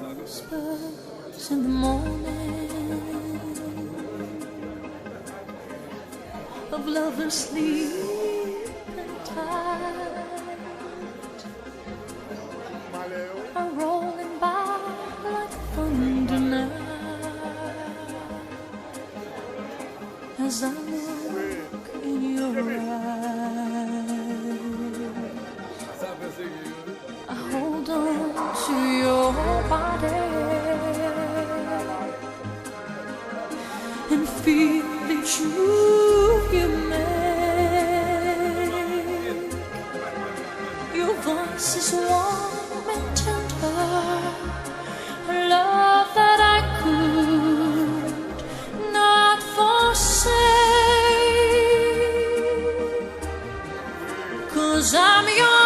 whispers in the morning of lovers sleeping tight are rolling by like thunder now as I look in your eyes. I hold on to your body and feel the truth you make. Your voice is warm and tender, a love that I could not forsake, 'cause I'm your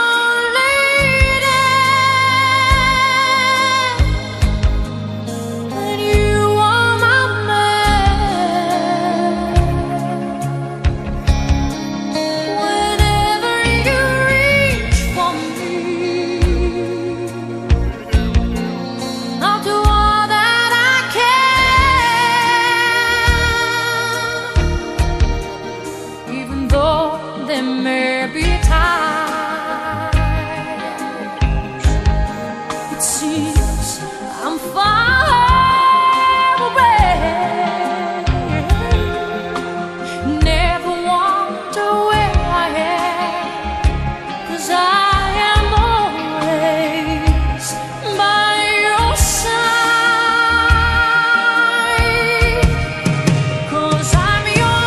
there may be times it seems I'm far away. Never wonder where I am, 'cause I am always by your side, 'cause I'm your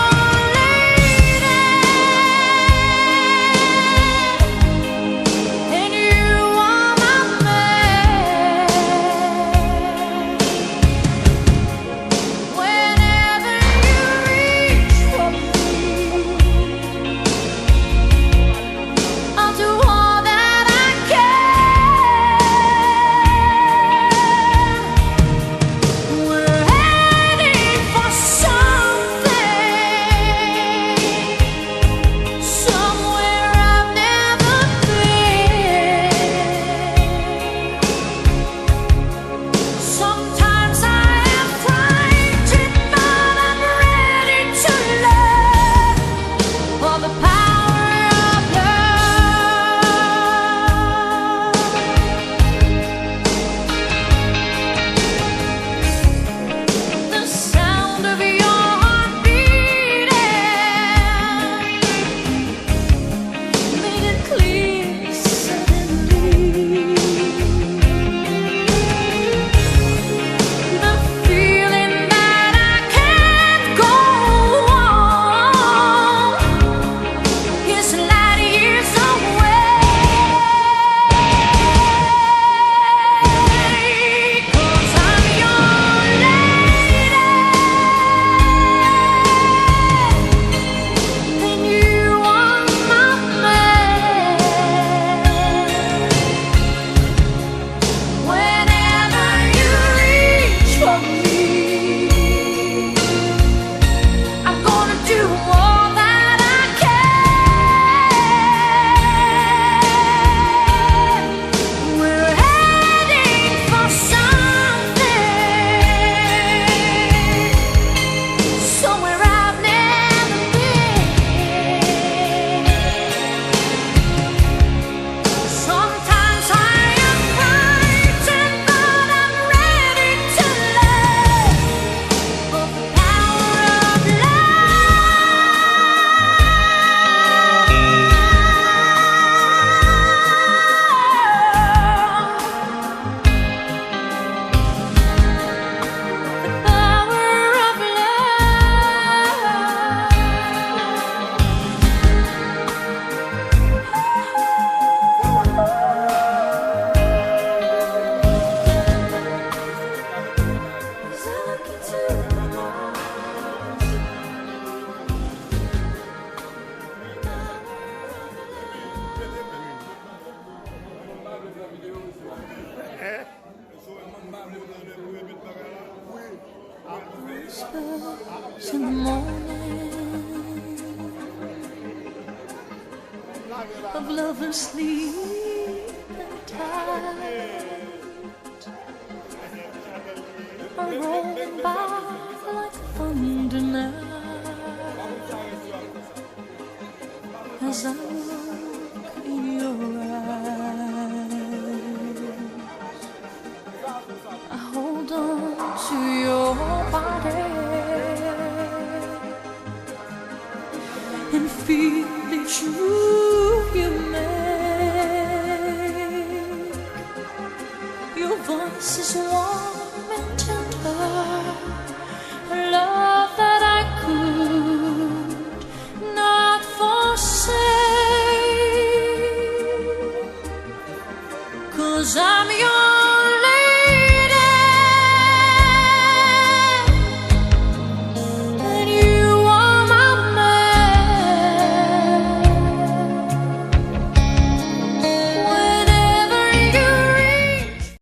whispers in the morning of lovers sleeping tight are rolling by like thunder now. As I look in your eyes, I hold on to your body and feel each move you make. Your voice is warm and tender.